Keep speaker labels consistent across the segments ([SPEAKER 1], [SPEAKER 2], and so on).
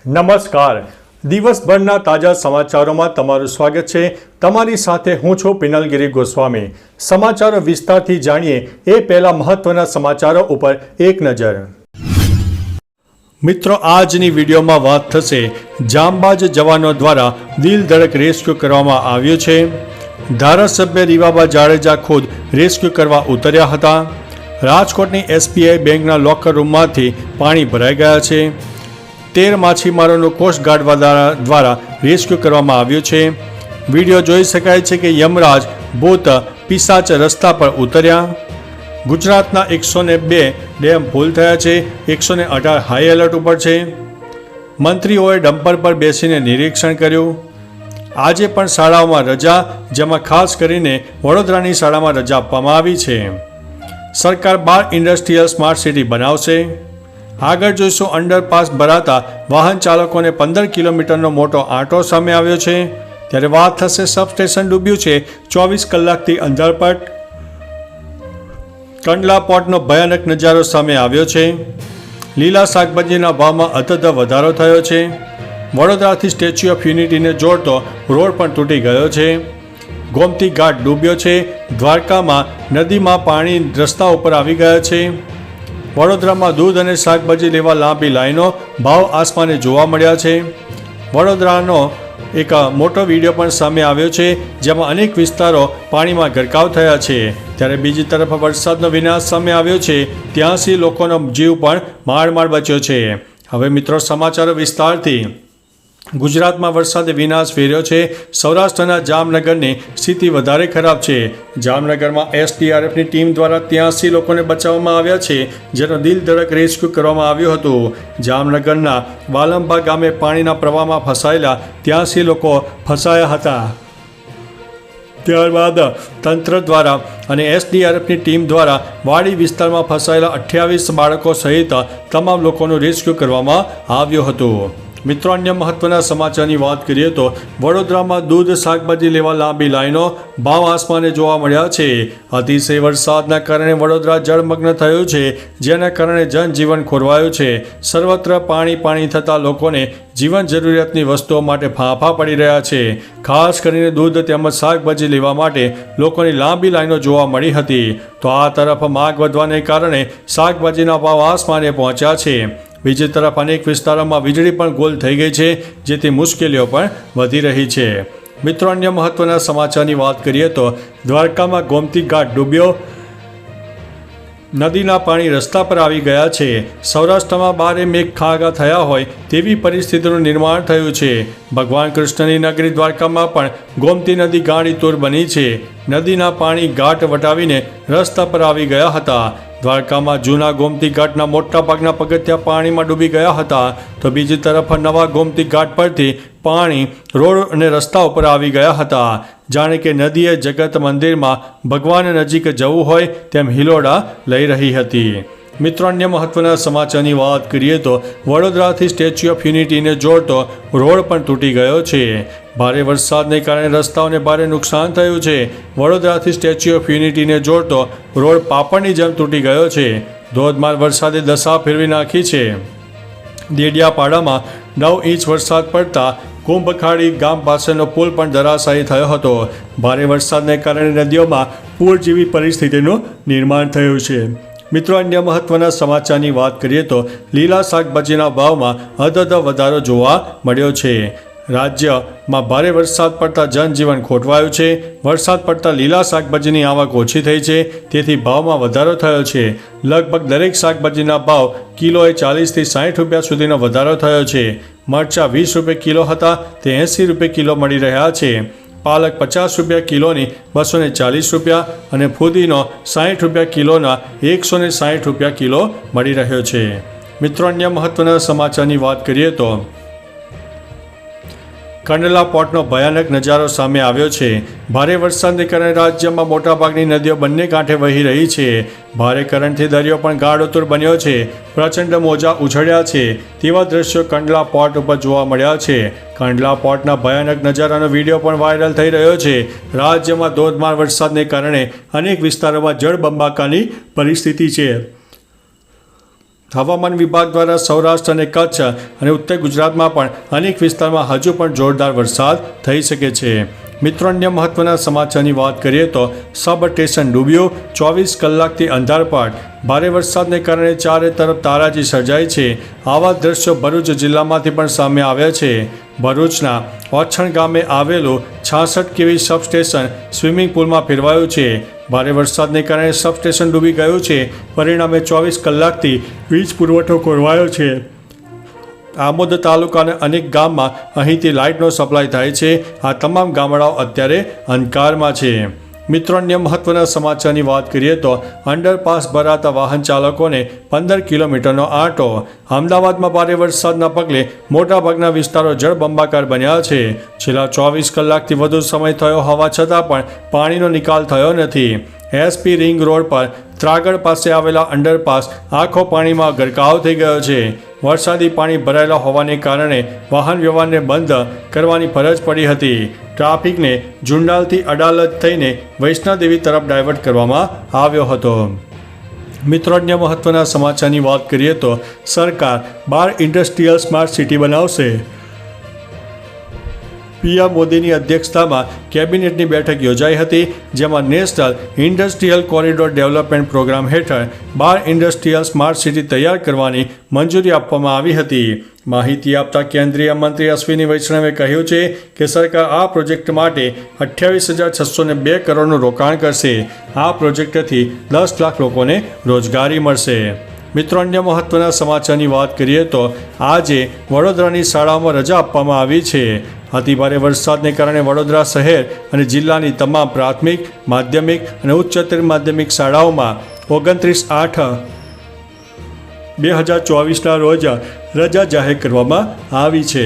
[SPEAKER 1] નમસ્કાર. દિવસભરના તાજા સમાચારોમાં તમારું સ્વાગત છે. તમારી સાથે હું છું પિનલગીરી ગોસ્વામી. સમાચારો વિસ્તારથી જાણીએ એ પહેલા મહત્વના સમાચારો ઉપર એક નજર. મિત્રો, આજની વિડીયોમાં વાત થશે જાંબાજ જવાનો દ્વારા દિલ ધડક રેસ્ક્યુ કરવામાં આવ્યો છે. ધારાસભ્ય રીવાબા જાડેજા ખુદ રેસ્ક્યુ કરવા ઉતર્યા હતા. રાજકોટની SBI બેંકના લોકર રૂમમાંથી પાણી ભરાઈ ગયા છે. 13 માછીમારોનું કોસ્ટગાર્ડ દ્વારા રેસ્ક્યુ કરવામાં આવ્યું છે. વિડીયો જોઈ શકાય છે કે યમરાજ ભૂત પિશાચ રસ્તા પર ઉતર્યા. ગુજરાતના 102 ડેમ ફૂલ થયા છે. 118 હાઈ એલર્ટ ઉપર છે. મંત્રીઓએ ડમ્પર પર બેસીને નિરીક્ષણ કર્યું. આજે પણ શાળાઓમાં રજા, જેમાં ખાસ કરીને વડોદરાની શાળામાં રજા આપવામાં આવી છે. સરકાર 12 ઇન્ડસ્ટ્રીયલ સ્માર્ટ સિટી બનાવશે. આગળ જોઈશું અંડરપાસ ભરાતા વાહન ચાલકોને 15 કિલોમીટરનો મોટો આંટો સામે આવ્યો છે. ત્યારે વાત થશે સબસ્ટેશન ડૂબ્યું છે, 24 કલાકથી અંધારપટ. કંડલા પોર્ટનો ભયાનક નજારો સામે આવ્યો છે. લીલા શાકભાજીના ભાવમાં અતત વધારો થયો છે. વડોદરાથી સ્ટેચ્યુ ઓફ યુનિટીને જોડતો રોડ પણ તૂટી ગયો છે. ગોમતી ઘાટ ડૂબ્યો છે. દ્વારકામાં નદીમાં પાણી રસ્તા ઉપર આવી ગયા છે. વડોદરામાં દૂધ અને શાકભાજી લેવા લાંબી લાઈનો, ભાવ આસમાને જોવા મળ્યા છે. વડોદરાનો એક મોટો વિડીયો પણ સામે આવ્યો છે, જેમાં અનેક વિસ્તારો પાણીમાં ગરકાવ થયા છે. ત્યારે બીજી તરફ વરસાદનો વિનાશ સામે આવ્યો છે. 83 લોકોનો જીવ પણ માંડ બચ્યો છે. હવે મિત્રો, સમાચારો વિસ્તારથી. ગુજરાતમાં વરસાદે વિનાશ ફેર્યો છે. સૌરાષ્ટ્રના જામનગરની સ્થિતિ વધારે ખરાબ છે. જામનગરમાં SDRFની ટીમ દ્વારા 83 લોકોને બચાવવામાં આવ્યા છે, જેનો દિલ ધડક રેસ્ક્યુ કરવામાં આવ્યું હતું. જામનગરના વાલંબા ગામે પાણીના પ્રવાહમાં ફસાયેલા 83 લોકો ફસાયા હતા. ત્યારબાદ તંત્ર દ્વારા અને SDRFની ટીમ દ્વારા વાડી વિસ્તારમાં ફસાયેલા 28 બાળકો સહિત તમામ લોકોનું રેસ્ક્યુ કરવામાં આવ્યું હતું. મિત્રો, અન્ય મહત્વના સમાચારની વાત કરીએ તો વડોદરામાં દૂધ શાકભાજી લેવા લાંબી લાઈનો, ભાવ આસમાને જોવા મળ્યા છે. અતિશય વરસાદના કારણે વડોદરા જળમગ્ન થયું છે, જેના કારણે જનજીવન ખોરવાયું છે. સર્વત્ર પાણી થતાં લોકોને જીવન જરૂરિયાતની વસ્તુઓ માટે ફાંફા પડી રહ્યા છે. ખાસ કરીને દૂધ તેમજ શાકભાજી લેવા માટે લોકોની લાંબી લાઈનો જોવા મળી હતી. તો આ તરફ માંગ વધવાને કારણે શાકભાજીના ભાવ આસમાને પહોંચ્યા છે. બીજી તરફ અનેક વિસ્તારોમાં વીજળી પણ ગોલ થઈ ગઈ છે, જેથી મુશ્કેલીઓ પણ વધી રહી છે. મિત્રો, અન્ય મહત્વના સમાચારની વાત કરીએ તો દ્વારકામાં ગોમતી ઘાટ ડૂબ્યો. નદીના પાણી રસ્તા પર આવી ગયા છે. સૌરાષ્ટ્રમાં 12 મેઘ ખાગા થયા હોય તેવી પરિસ્થિતિનું નિર્માણ થયું છે. ભગવાન કૃષ્ણની નગરી દ્વારકામાં પણ ગોમતી નદી ગાંડીતુર બની છે. નદીના પાણી ઘાટ વટાવીને રસ્તા પર આવી ગયા હતા. દ્વારકામાં જૂના ગોમતી ઘાટના મોટા ભાગના પગથિયા પાણીમાં ડૂબી ગયા હતા. તો બીજી તરફ નવા ગોમતી ઘાટ પરથી પાણી રોડ અને રસ્તા ઉપર આવી ગયા હતા. જાણે કે નદીએ જગત મંદિરમાં ભગવાન નજીક જવું હોય તેમ હિલોડા લઈ રહી હતી. મિત્રો, અન્ય મહત્વના સમાચારની વાત કરીએ તો વડોદરાથી સ્ટેચ્યુ ઓફ યુનિટીને જોડતો રોડ પણ તૂટી ગયો છે. ભારે વરસાદને કારણે રસ્તાઓને ભારે નુકસાન થયું છે. વડોદરાથી સ્ટેચ્યુ ઓફ યુનિટીને જોડતો રોડ પાપડની જેમ તૂટી ગયો છે. ધોધમાર વરસાદે દશા ફેરવી નાખી છે. દેડિયાપાડામાં 9 ઇંચ વરસાદ પડતા કુંભખાડી ગામ પાસેનો પુલ પણ ધરાશાયી થયો હતો. ભારે વરસાદને કારણે નદીઓમાં પૂર જેવી પરિસ્થિતિનું નિર્માણ થયું છે. મિત્રો, અન્ય મહત્વના સમાચારની વાત કરીએ તો લીલા શાકભાજીના ભાવમાં અતત વધારો જોવા મળ્યો છે. રાજ્યમાં ભારે વરસાદ પડતા જનજીવન ખોટવાયું છે. વરસાદ પડતા લીલા શાકભાજીની આવક ઓછી થઈ છે, તેથી ભાવમાં વધારો થયો છે. લગભગ દરેક શાકભાજીના ભાવ કિલોએ 40 થી 60 રૂપિયા સુધીનો વધારો થયો છે. મરચાં 20 રૂપિયા કિલો હતા, તે 80 રૂપિયા કિલો મળી રહ્યા છે. પાલક 50 રૂપિયા કિલોની 240 રૂપિયા અને ફુદીનો 60 રૂપિયા કિલોના 160 રૂપિયા કિલો મળી રહ્યો છે. મિત્રો, અન્ય મહત્વના સમાચારની વાત કરીએ તો કંડલા પોર્ટનો ભયાનક નજારો સામે આવ્યો છે. ભારે વરસાદને કારણે રાજ્યમાં મોટાભાગની નદીઓ બંને કાંઠે વહી રહી છે. ભારે કરંટથી દરિયો પણ ગાઢોતુર બન્યો છે. પ્રચંડ મોજા ઉછળ્યા છે તેવા દ્રશ્યો કંડલા પોર્ટ ઉપર જોવા મળ્યા છે. કંડલા પોર્ટના ભયાનક નજારાનો વિડીયો પણ વાયરલ થઈ રહ્યો છે. રાજ્યમાં ધોધમાર વરસાદને કારણે અનેક વિસ્તારોમાં જળબંબાકારની પરિસ્થિતિ છે. હવામાન વિભાગ દ્વારા સૌરાષ્ટ્ર અને કચ્છ અને ઉત્તર ગુજરાતમાં પણ અનેક વિસ્તારમાં હજુ પણ જોરદાર વરસાદ થઈ શકે છે. મિત્રો, અન્ય મહત્વના સમાચારની વાત કરીએ તો સબ સ્ટેશન ડૂબ્યો, 24 કલાકથી અંધારપટ. ભારે વરસાદને કારણે ચારે તરફ તારાજી સર્જાઈ છે. આવા દ્રશ્યો ભરૂચ જિલ્લામાંથી પણ સામે આવ્યા છે. ભરૂચના ઓછણ ગામે આવેલું 66 kV સબસ્ટેશન સ્વિમિંગ પુલમાં ફેરવાયું છે. ભારે વરસાદને કારણે સબસ્ટેશન ડૂબી ગયું છે. પરિણામે 24 કલાકથી વીજ પુરવઠો ખોરવાયો છે. આમોદ તાલુકાના અનેક ગામમાં અહીંથી લાઇટનો સપ્લાય થાય છે. આ તમામ ગામડાઓ અત્યારે અંધકારમાં છે. મિત્રો, અન્ય મહત્વના સમાચારની વાત કરીએ તો અંડરપાસ ભરાતા વાહન ચાલકોને 15 કિલોમીટરનો આંટો. અમદાવાદમાં ભારે વરસાદના પગલે મોટાભાગના વિસ્તારો જળબંબાકાર બન્યા છે. છેલ્લા 24 કલાકથી વધુ સમય થયો હોવા છતાં પણ પાણીનો નિકાલ થયો નથી. એસપી રિંગ રોડ પર ત્રાગડ પાસે આવેલા અંડરપાસ આખો પાણીમાં ગરકાવ થઈ ગયો છે. વરસાદી પાણી ભરાયેલા હોવાને કારણે વાહન વ્યવહારને બંધ કરવાની ફરજ પડી હતી. ટ્રાફિકને જુંડાલથી અડાલજ થઈને વૈષ્ણોદેવી તરફ ડાયવર્ટ કરવામાં આવ્યો હતો. મિત્રો, અન્ય મહત્વના સમાચારની વાત કરીએ તો સરકાર 12 ઇન્ડસ્ટ્રીયલ સ્માર્ટ સિટી બનાવશે. પીએમ મોદીની અધ્યક્ષતામાં કેબિનેટની બેઠક યોજાઈ હતી, જેમાં national industrial corridor development programme હેઠળ 12 ઇન્ડસ્ટ્રીયલ સ્માર્ટ સિટી તૈયાર કરવાની મંજૂરી આપવામાં આવી હતી. માહિતી આપતા કેન્દ્રીય મંત્રી અશ્વિની વૈષ્ણવે કહ્યું છે કે સરકાર આ પ્રોજેક્ટ માટે 28,602 કરોડનું રોકાણ કરશે. આ પ્રોજેક્ટથી 10 લાખ લોકોને રોજગારી મળશે. મિત્રો, અન્ય મહત્વના સમાચારની વાત કરીએ તો આજે વડોદરાની શાળાઓમાં રજા આપવામાં આવી છે. અતિભારે વરસાદને કારણે વડોદરા શહેર અને જિલ્લાની તમામ પ્રાથમિક, માધ્યમિક અને ઉચ્ચતર માધ્યમિક શાળાઓમાં 29/8/2024ના રોજ રજા જાહેર કરવામાં આવી છે.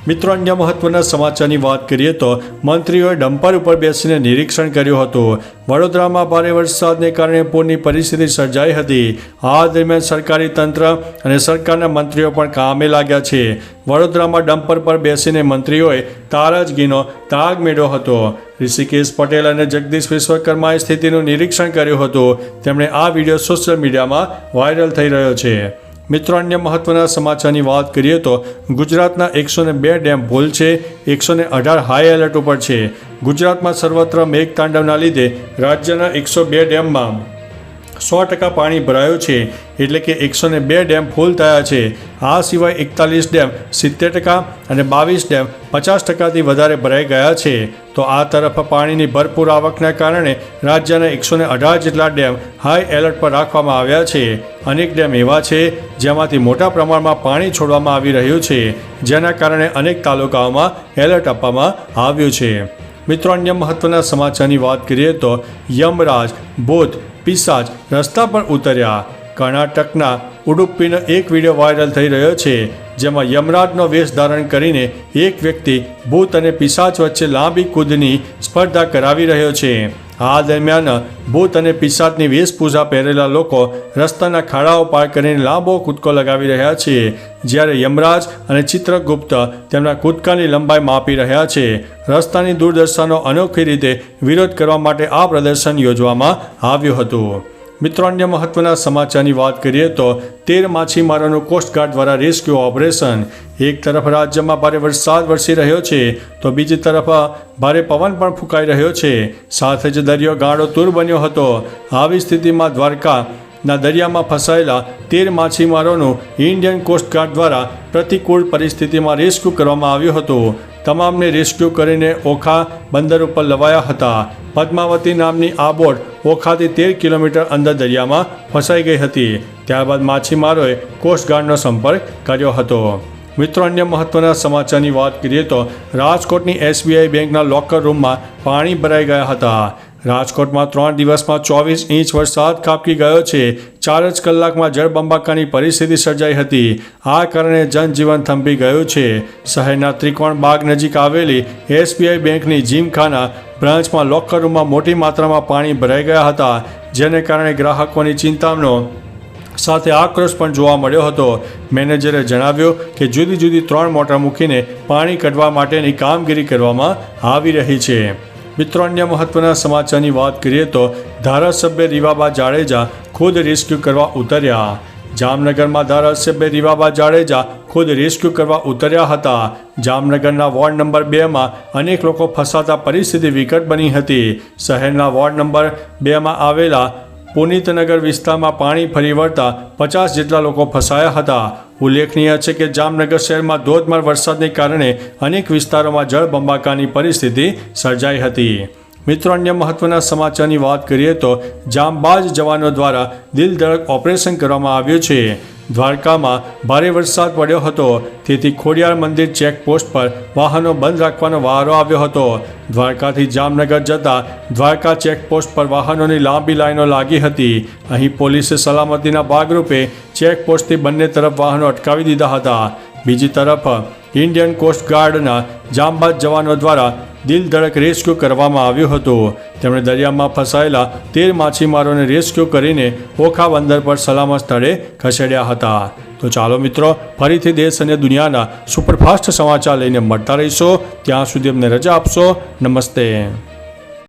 [SPEAKER 1] મિત્રો, અન્ય મહત્વના સમાચારની વાત કરીએ તો મંત્રીઓએ ડમ્પર ઉપર બેસીને નિરીક્ષણ કર્યું હતું. વડોદરામાં ભારે વરસાદને કારણે પૂરની પરિસ્થિતિ સર્જાઈ હતી. આ દરમિયાન સરકારી તંત્ર અને સરકારના મંત્રીઓ પણ કામે લાગ્યા છે. વડોદરામાં ડમ્પર પર બેસીને મંત્રીઓએ તારાજગીનો તાગ મેળવ્યો હતો. ઋષિકેશ પટેલ અને જગદીશ વિશ્વકર્માએ સ્થિતિનું નિરીક્ષણ કર્યું હતું. તેમણે આ વિડીયો સોશિયલ મીડિયામાં વાયરલ થઈ રહ્યો છે. મિત્રો, અન્ય મહત્વના સમાચારની વાત કરીએ તો ગુજરાતના 102 ડેમ ફૂલ છે. 118 હાઈ એલર્ટ ઉપર છે. ગુજરાતમાં સર્વત્ર મેઘતાંડવના લીધે રાજ્યના 102 ડેમમાં 100% પાણી ભરાયું છે. એટલે કે 102 ડેમ ફૂલ થયા છે. આ સિવાય 41 ડેમ 70% અને 22 ડેમ 50%થી વધારે ભરાઈ ગયા છે. તો આ તરફ પાણીની ભરપૂર આવકના કારણે રાજ્યના 118 જેટલા ડેમ હાઈ એલર્ટ પર રાખવામાં આવ્યા છે. અનેક ડેમ એવા છે જેમાંથી મોટા પ્રમાણમાં પાણી છોડવામાં આવી રહ્યું છે, જેના કારણે અનેક તાલુકાઓમાં એલર્ટ આપવામાં આવ્યું છે. મિત્રો, અન્ય મહત્વના સમાચારની વાત કરીએ તો યમરાજ, ભૂત, પિશાચ રસ્તા પર ઉતર્યા. કર્ણાટકના ઉડુપ્પીનો એક વિડીયો વાયરલ થઈ રહ્યો છે, જેમાં યમરાજનો વેશ ધારણ કરીને એક વ્યક્તિ ભૂત અને પિશાચ વચ્ચે લાંબી કૂદની સ્પર્ધા કરાવી રહ્યો છે. આ દરમિયાન ભૂત અને પિશાચની વેશભૂષા પહેરેલા લોકો રસ્તાના ખાડાઓ પાર કરીને લાંબો કૂદકો લગાવી રહ્યા છે, જ્યારે યમરાજ અને ચિત્રગુપ્ત તેમના કૂદકાની લંબાઈ માપી રહ્યા છે. રસ્તાની દુર્દશાનો અનોખી રીતે વિરોધ કરવા માટે આ પ્રદર્શન યોજવામાં આવ્યું હતું. મિત્રો, અન્ય મહત્વના સમાચારની વાત કરીએ તો 13 માછીમારોનું કોસ્ટગાર્ડ દ્વારા રેસ્ક્યુ ઓપરેશન. એક તરફ રાજ્યમાં ભારે વરસાદ વરસી રહ્યો છે તો બીજી તરફ ભારે પવન પણ ફૂંકાઈ રહ્યો છે. સાથે જ દરિયો ગાળો તૂર બન્યો હતો. આવી સ્થિતિમાં દ્વારકાના દરિયામાં ફસાયેલા 13 માછીમારોનું ઇન્ડિયન કોસ્ટગાર્ડ દ્વારા પ્રતિકૂળ પરિસ્થિતિમાં રેસ્ક્યુ કરવામાં આવ્યું હતું. તમામને રેસ્ક્યુ કરીને ઓખા બંદર ઉપર લવાયા હતા. પદ્માવતી નામની આ બોટ ઓખાથી 13 કિલોમીટર અંદર દરિયામાં ફસાઈ ગઈ હતી. ત્યારબાદ માછીમારોએ કોસ્ટગાર્ડનો સંપર્ક કર્યો હતો. મિત્રો, અન્ય મહત્વના સમાચારની વાત કરીએ તો રાજકોટની SBI બેંકના લોકર રૂમમાં પાણી ભરાઈ ગયા હતા. રાજકોટમાં 3 દિવસમાં 24 ઇંચ વરસાદ ખાબકી ગયો છે. 4 જ કલાકમાં જળબંબાકારની પરિસ્થિતિ સર્જાઈ હતી. આ કારણે જનજીવન થંભી ગયું છે. શહેરના ત્રિકોણ બાગ નજીક આવેલી SBI બેંકની જીમખાના બ્રાન્ચમાં લોકર રૂમમાં મોટી માત્રામાં પાણી ભરાઈ ગયા હતા, જેને કારણે ગ્રાહકોની ચિંતાનો સાથે આક્રોશ પણ જોવા મળ્યો હતો. મેનેજરે જણાવ્યું કે જુદી જુદી 3 મોટર મૂકીને પાણી કાઢવા માટેની કામગીરી કરવામાં આવી રહી છે. મિત્રો, અન્ય મહત્વના સમાચારની વાત કરીએ તો ધારાસભ્ય રીવાબા જાડેજા ખુદ રેસ્ક્યુ કરવા ઉતર્યા. જામનગરમાં ધારાસભ્ય રીવાબા જાડેજા ખુદ રેસ્ક્યુ કરવા ઉતર્યા હતા. જામનગરના વોર્ડ નંબર 2માં અનેક લોકો ફસાતા પરિસ્થિતિ વિકટ બની હતી. શહેરના વોર્ડ નંબર 2માં આવેલા પુનિતનગર વિસ્તારમાં પાણી ફરી વળતા 50 જેટલા લોકો ફસાયા હતા. ઉલ્લેખનીય છે કે જામનગર શહેરમાં ધોધમાર વરસાદને કારણે અનેક વિસ્તારોમાં જળબંબાકારની પરિસ્થિતિ સર્જાઈ હતી. મિત્રો, અન્ય મહત્વના સમાચારની વાત કરીએ તો જાંબાઝ જવાનો દ્વારા દિલધડક ઓપરેશન કરવામાં આવ્યું છે. દ્વારકામાં ભારે વરસાદ પડ્યો હતો, તેથી ખોડિયાર મંદિર ચેકપોસ્ટ પર વાહનો બંધ રાખવાનો વારો આવ્યો હતો. દ્વારકાથી જામનગર જતા દ્વારકા ચેકપોસ્ટ પર વાહનોની લાંબી લાઈનો લાગી હતી. અહીં પોલીસે સલામતીના ભાગરૂપે ચેકપોસ્ટથી બંને તરફ વાહનો અટકાવી દીધા હતા. બીજી તરફ ઇન્ડિયન કોસ્ટ ગાર્ડના જાંબાઝ જવાનો દ્વારા દિલધડક રેસ્ક્યુ કરવામાં આવ્યું હતું. તેમણે દરિયામાં ફસાયેલા 13 માછીમારોને રેસ્ક્યુ કરીને ઓખા બંદર પર સલામત સ્થળે ખસેડ્યા હતા. તો ચાલો મિત્રો, ફરીથી દેશ અને દુનિયાના સુપરફાસ્ટ સમાચાર લઈને મળતા રહીશો. ત્યાં સુધી અમને રજા આપશો. નમસ્તે.